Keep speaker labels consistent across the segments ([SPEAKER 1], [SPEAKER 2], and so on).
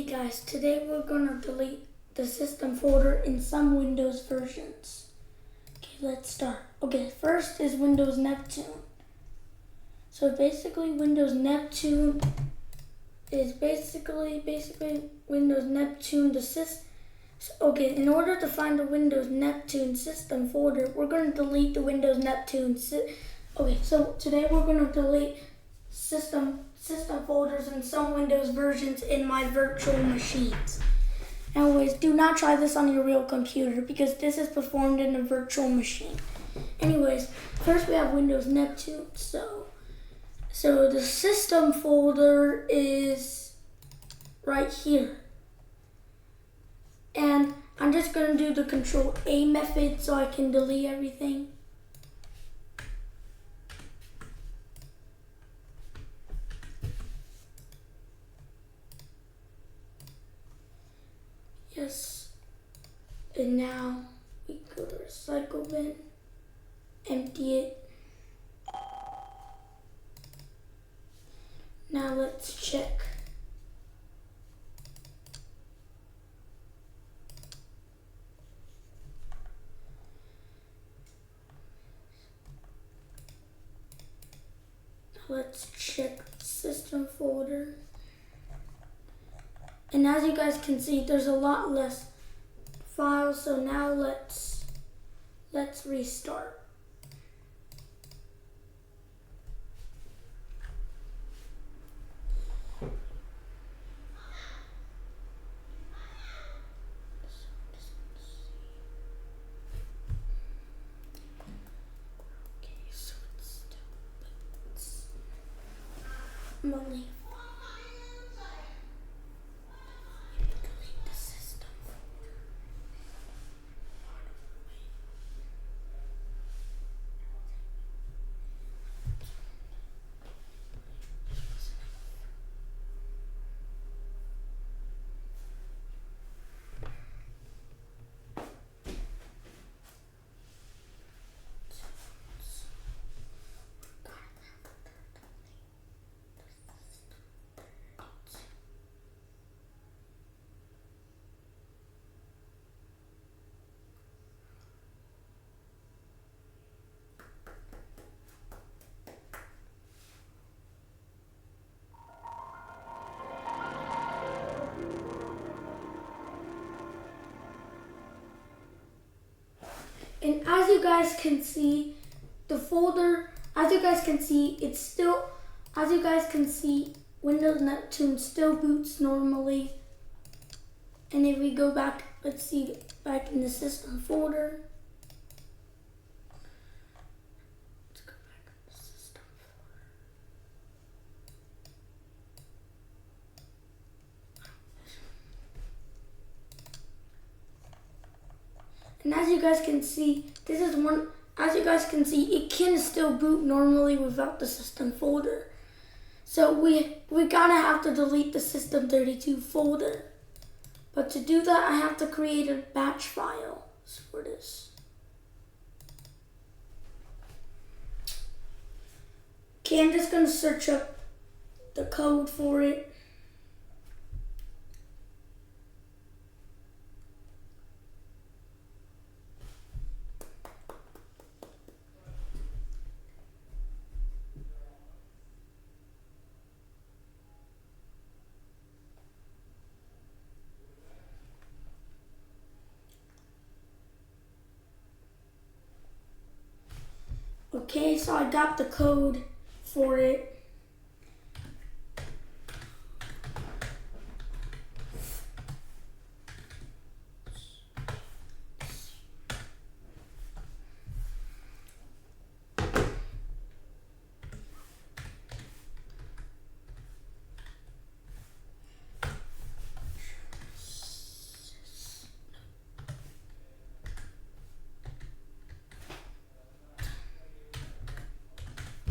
[SPEAKER 1] Okay guys, today we're gonna delete the system folder in some Windows versions. Okay, let's start. Okay, first is Windows Neptune. So basically Windows Neptune is basically Windows Neptune the system. Okay, in order to find the Windows Neptune system folder, we're gonna delete the Windows Neptune. Okay, so today we're gonna delete system folders in some Windows versions in my virtual machines. Anyways, do not try this on your real computer because this is performed in a virtual machine. Anyways, first we have Windows Neptune. So the system folder is right here. And I'm just gonna do the Control A method so I can delete everything. Yes, and now we go to recycle bin, empty it. Now let's check. Let's check system folder. And as you guys can see, there's a lot less files, so now let's restart. Okay, so it's still only And as you guys can see, the folder, Windows Neptune still boots normally. And if we go back, let's see, back in the system folder. Let's go back to the system folder. And as you guys can see, it can still boot normally without the system folder. So we're gonna have to delete the system32 folder. But to do that, I have to create a batch file for this. Okay, I'm just gonna search up the code for it. Okay, so I got the code for it.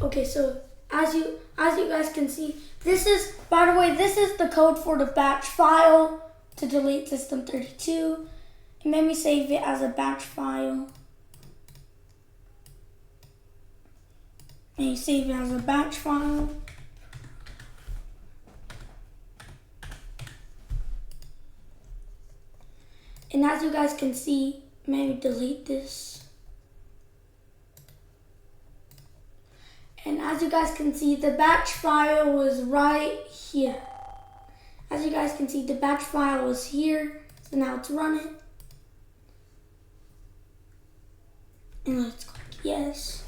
[SPEAKER 1] Okay, so as you guys can see, this is the code for the batch file to delete system32. And then we save it as a batch file. And you save it as a batch file. And as you guys can see, maybe delete this. And as you guys can see, the batch file was right here. As you guys can see, the batch file was here. So now it's running. And let's click yes.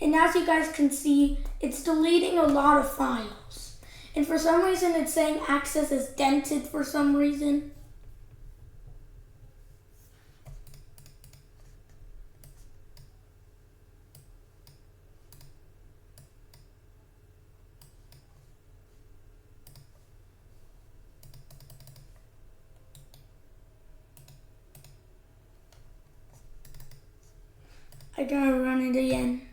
[SPEAKER 1] And as you guys can see, it's deleting a lot of files. And for some reason, it's saying access is dented for some reason. I gotta run it again.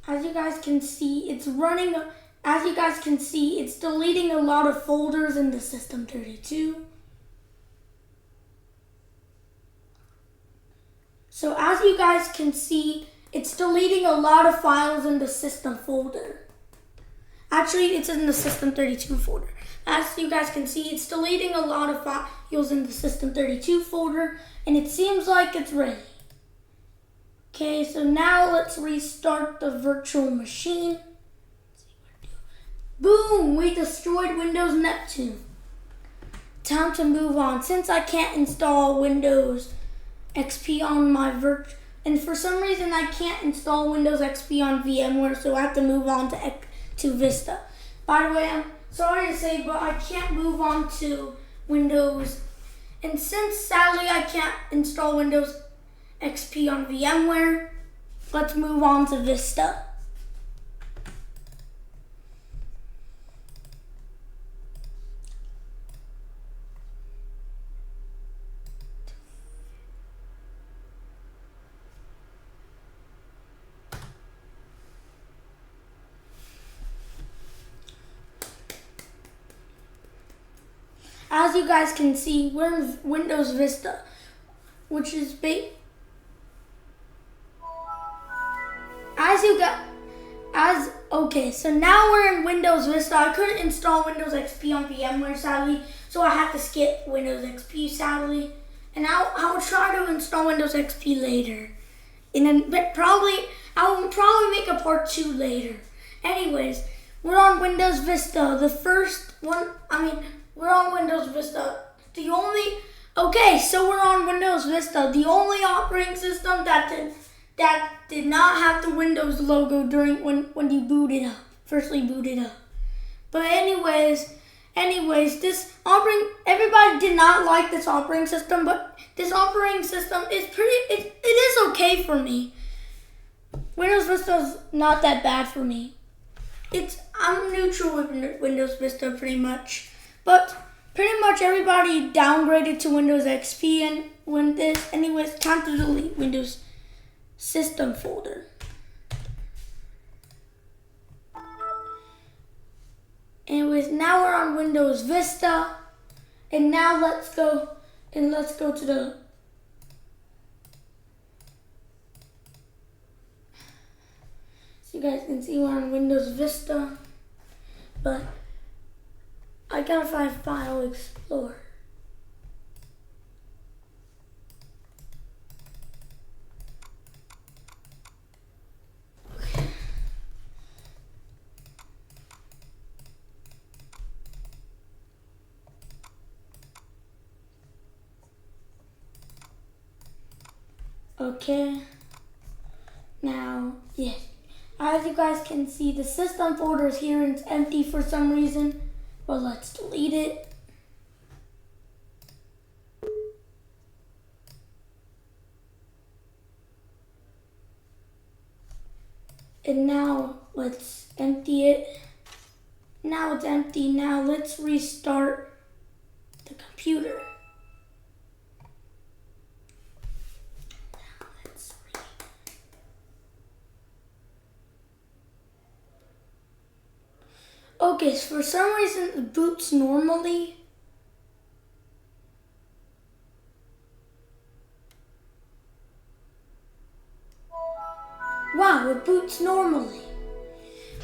[SPEAKER 1] As you guys can see, it's running. As you guys can see, it's deleting a lot of folders in the system32. So as you guys can see, it's deleting a lot of files in the system folder. Actually, it's in the system32 folder. As you guys can see, it's deleting a lot of files in the system32 folder, and it seems like it's ready. Okay, so now let's restart the virtual machine. Boom, we destroyed Windows Neptune. Time to move on. Since I can't install Windows XP on my and for some reason I can't install Windows XP on VMware, so I have to move on to Vista. By the way, I'm sorry to say, but I can't move on to Windows. And since sadly I can't install Windows XP on VMware, let's move on to Vista. As you guys can see, we're in Windows Vista, which is okay, so now we're in Windows Vista. I couldn't install Windows XP on VMware, sadly, so I had to skip Windows XP, sadly. And I'll try to install Windows XP later. And then I'll probably make a part 2 later. Anyways, we're on Windows Vista. The first one, we're on Windows Vista. So we're on Windows Vista. The only operating system that did not have the Windows logo during when you firstly booted up. But anyways, everybody did not like this operating system, but this operating system is it is okay for me. Windows Vista is not that bad for me. I'm neutral with Windows Vista pretty much. But pretty much everybody downgraded to Windows XP, and anyways, time to delete Windows System folder. Anyways, now we're on Windows Vista, and now let's go to the so you guys can see we're on Windows Vista, but I gotta find File Explorer. Okay. Now, yes. As you guys can see, the system folder is here and it's empty for some reason. But let's delete it. And now let's empty it. Now it's empty. Now let's restart the computer. Okay, so for some reason it boots normally. Wow, it boots normally.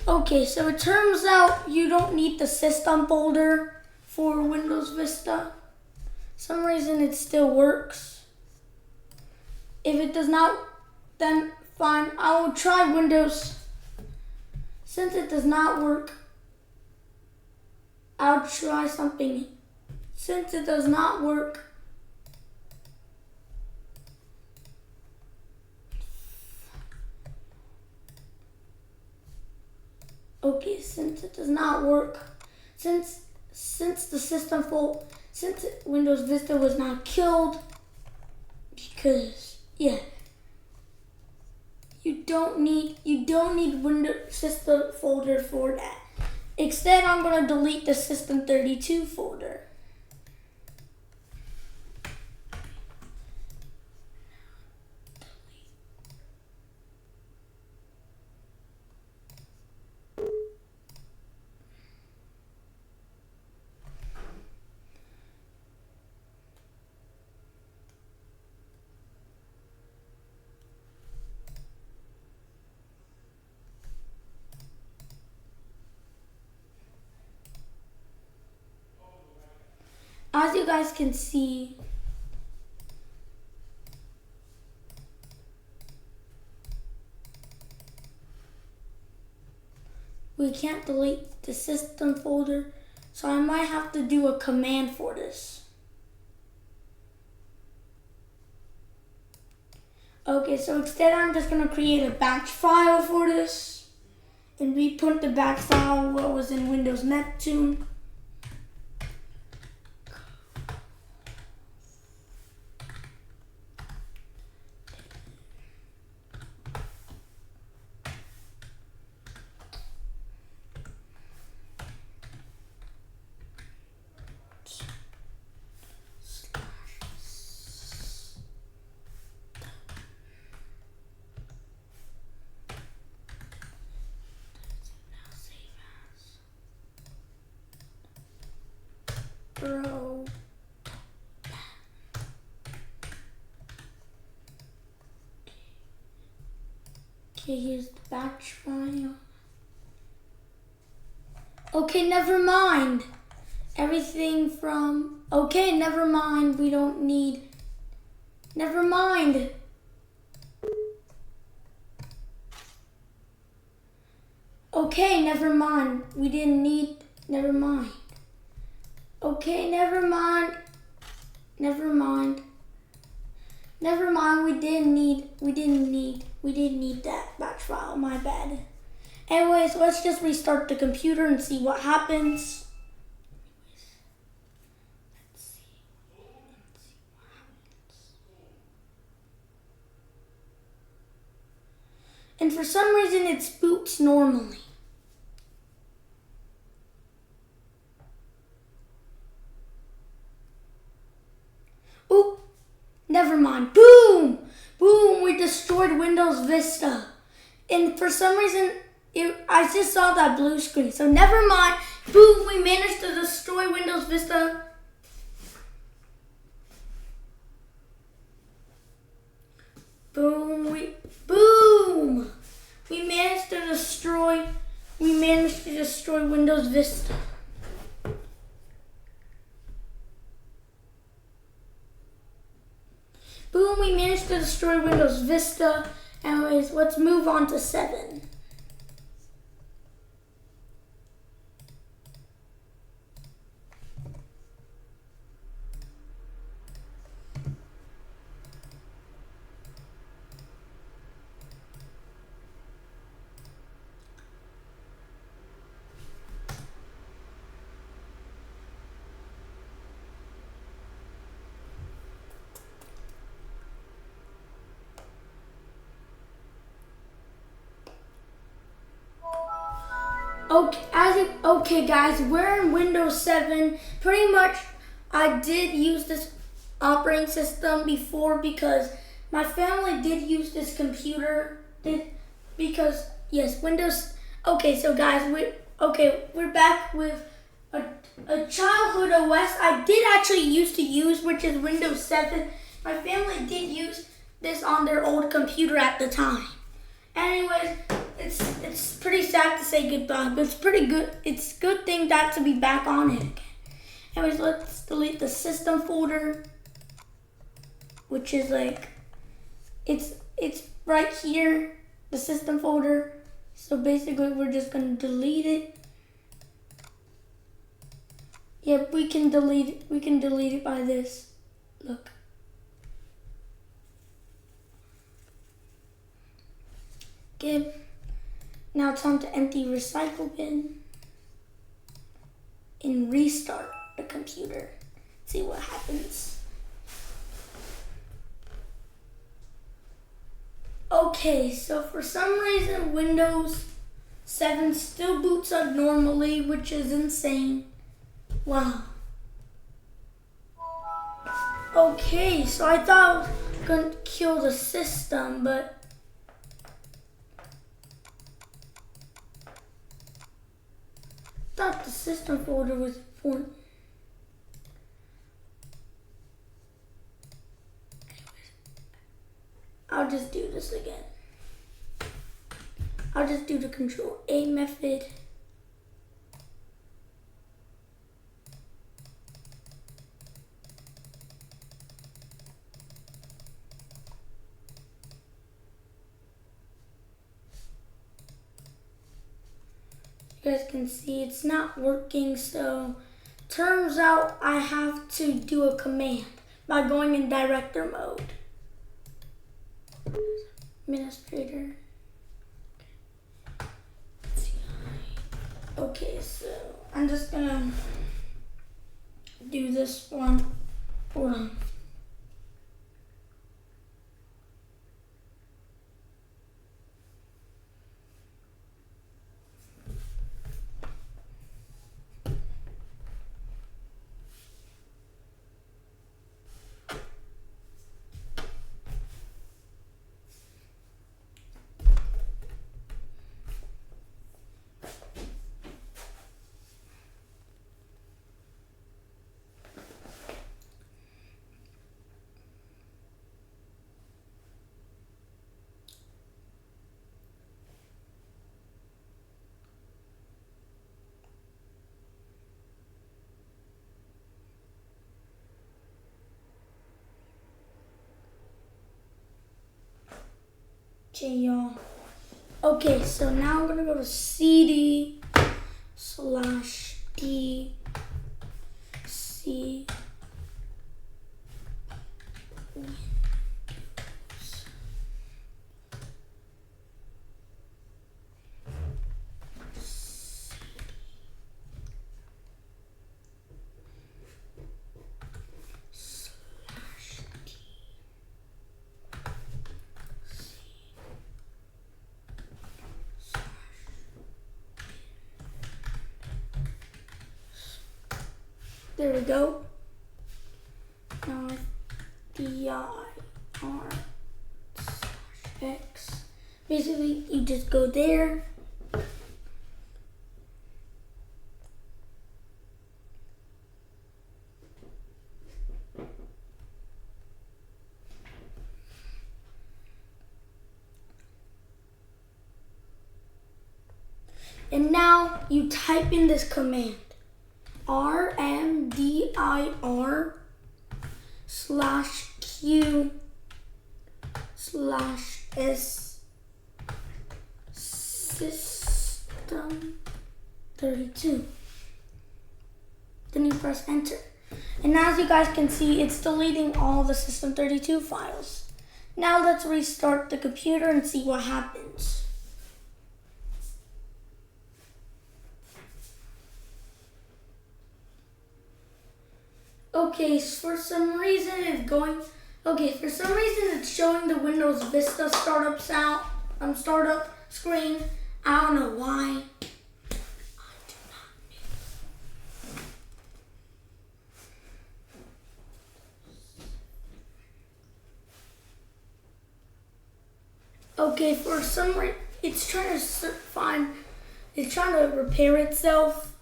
[SPEAKER 1] Okay, so it turns out you don't need the system folder for Windows Vista. some reason it still works. If it does not, then fine, I will try Windows. Since it does not work, I'll try something. Since it does not work, okay, since it does not work, since Windows Vista was not killed, because yeah, you don't need Windows System folder for that. Instead, I'm gonna delete the system32 folder. As you guys can see, we can't delete the system folder, so I might have to do a command for this. Okay, so instead I'm just gonna create a batch file for this and re-put the batch file what was in Windows Neptune. Bro. Okay, here's the batch file. Okay, never mind. Everything from, okay, never mind. We don't need, never mind. Okay, never mind. We didn't need, never mind. Okay, never mind. Never mind. Never mind, we didn't need that batch file, my bad. Anyways, let's just restart the computer and see what happens. Let's see what happens. And for some reason it boots normally. Oop, never mind. Boom! Boom, we destroyed Windows Vista. And for some reason, I just saw that blue screen. So never mind. Boom, we managed to destroy Windows Vista. Boom, we managed to destroy Windows Vista. Boom, we managed to destroy Windows Vista. Anyways, let's move on to 7. Okay, guys, we're in Windows 7. Pretty much, I did use this operating system before because my family did use this computer. Because yes, Windows. Okay, so guys, we're back with a childhood OS I did actually used to use, which is Windows 7. My family did use this on their old computer at the time. Anyways, it's pretty sad to say goodbye, but it's pretty good. It's a good thing that to be back on it again. Anyways, let's delete the system folder, which is like, it's right here, the system folder. So basically we're just gonna delete it. Yep, we can delete it by this. Look. Okay. Now it's time to empty recycle bin and restart the computer. See what happens. Okay, so for some reason Windows 7 still boots up normally, which is insane. Wow. Okay, so I thought I was gonna kill the system, but I thought the system folder was important. I'll just do this again. I'll just do the Control A method. You guys can see it's not working, so turns out I have to do a command by going in director mode. Administrator. Okay, so I'm just gonna do this one. Hold on. Okay, y'all. Okay, so now I'm gonna go to CD/D C There we go. Now dir/x. Basically, you just go there. And now you type in this command. RMDIR/Q/S system32. Then you press enter. And as you guys can see, it's deleting all the system32 files. Now let's restart the computer and see what happens. Okay, for some reason it's showing the Windows Vista startup screen. I don't know why. Okay, for some reason it's trying to repair itself.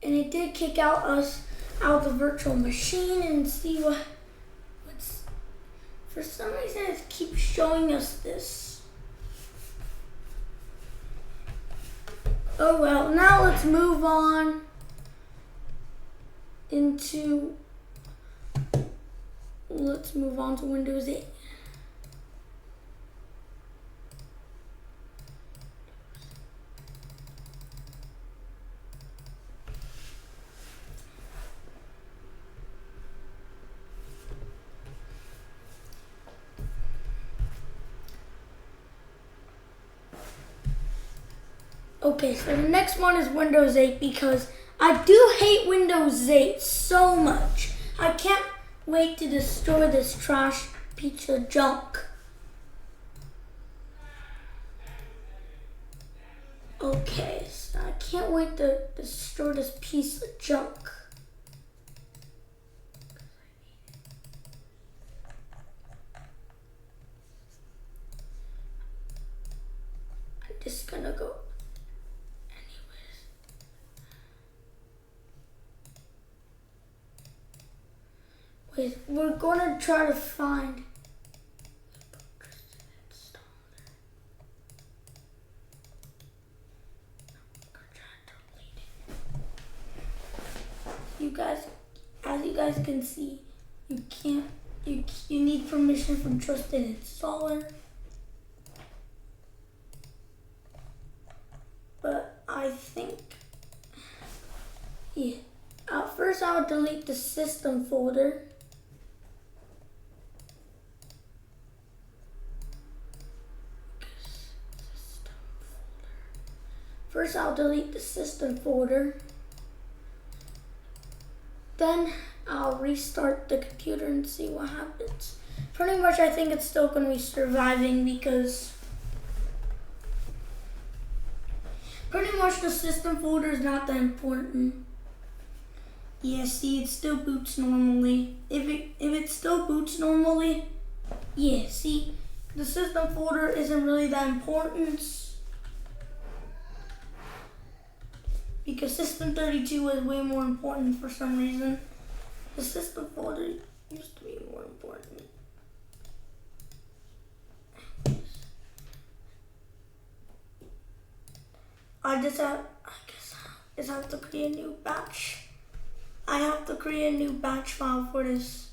[SPEAKER 1] And it did kick us out of the virtual machine and see what's, for some reason it keeps showing us this. Oh well, now let's move on to Windows 8. Okay, so the next one is Windows 8 because I do hate Windows 8 so much. I can't wait to destroy this trash piece of junk. Okay, so I can't wait to destroy this piece of junk. I'm just gonna go. Wait, we're gonna try to find. You guys, as you guys can see, you can't. You need permission from trusted installer. But I think, yeah. First, I'll delete the system folder. First, I'll delete the system folder. Then I'll restart the computer and see what happens. Pretty much, I think it's still going to be surviving because pretty much the system folder is not that important. Yeah, see, it still boots normally. If it still boots normally, yeah, see, the system folder isn't really that important because system32 is way more important for some reason. The system folder used to be more important. I guess I have to create a new batch. I have to create a new batch file for this.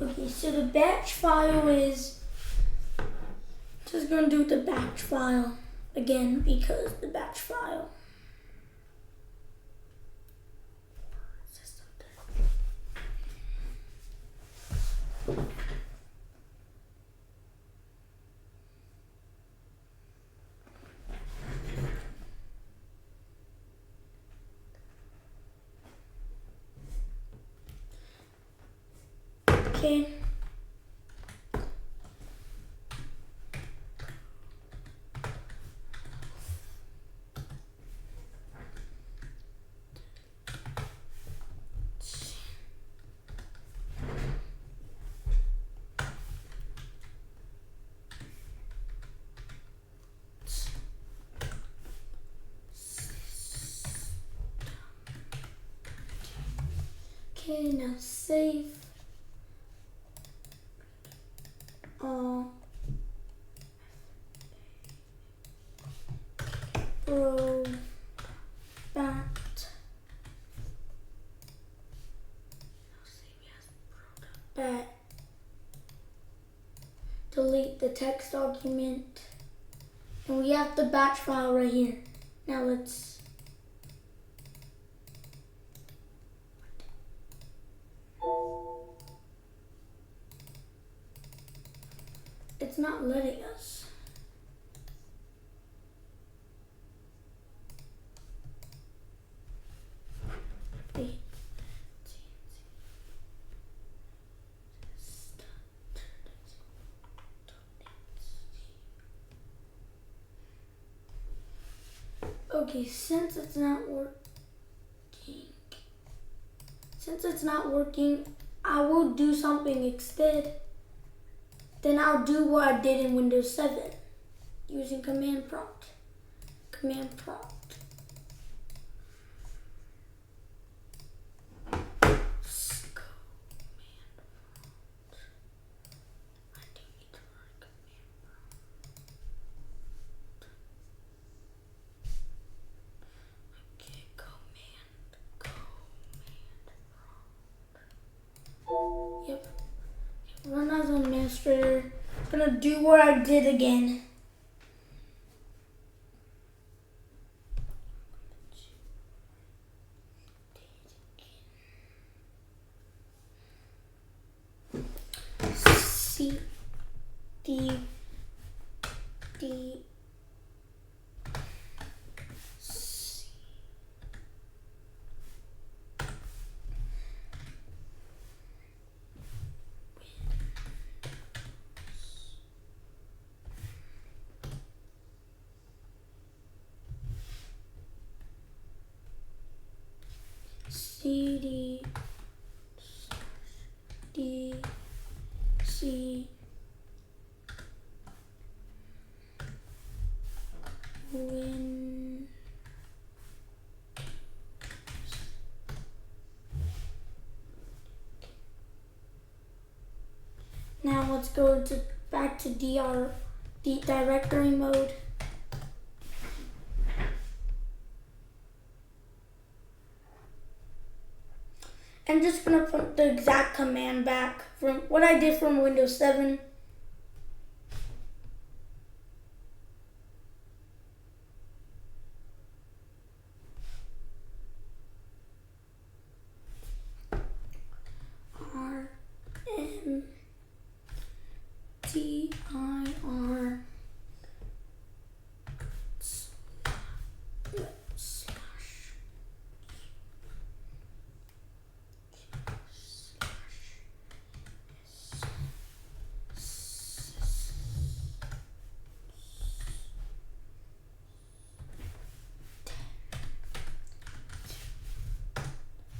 [SPEAKER 1] Okay, so the batch file is just gonna do the batch file again because the batch file. Okay. Okay, now save. Bat. Delete the text document. And we have the batch file right here. Now let's it's not letting us. Wait. Okay, since it's not working, I will do something instead. Then I'll do what I did in Windows 7 using command prompt. Command prompt. run as an administrator. I'm gonna do what I did again. C D D C. CD D C Win. Now let's go back to directory mode. I'm just gonna put the exact command back from what I did from Windows 7. RMDIR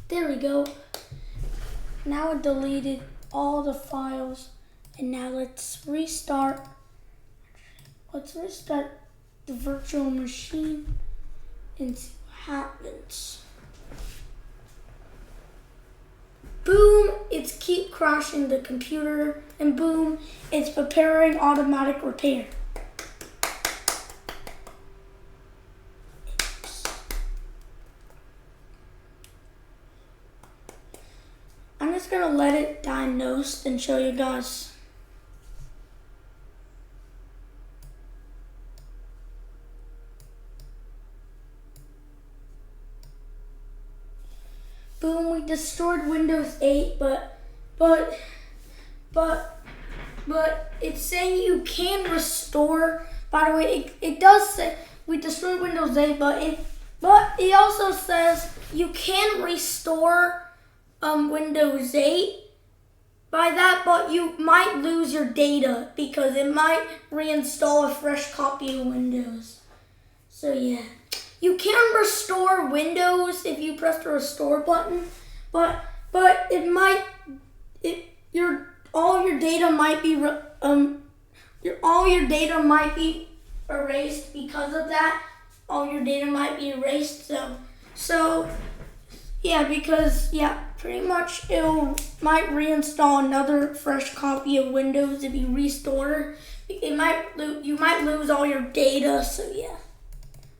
[SPEAKER 1] There we go. Now it deleted all the files, and now let's restart. Let's restart the virtual machine and see what happens. Boom, it's keep crashing the computer, and boom, it's preparing automatic repair. I'm just gonna let it diagnose and show you guys. Boom, we destroyed Windows 8, but it's saying you can restore. By the way, it does say we destroyed Windows 8, but it also says you can restore Windows 8 by that, but you might lose your data because it might reinstall a fresh copy of Windows. So yeah, you can restore Windows if you press the restore button, but all your data might be erased because of that. All your data might be erased. So yeah, because pretty much might reinstall another fresh copy of Windows if you restore. You might lose all your data. So yeah,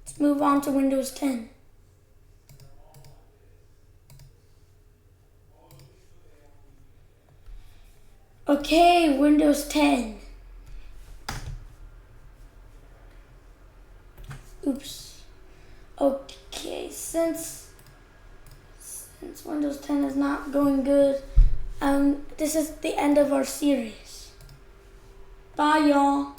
[SPEAKER 1] let's move on to Windows 10. Okay, Windows 10. Oops. Okay, since Windows 10 is not going good, this is the end of our series. Bye, y'all.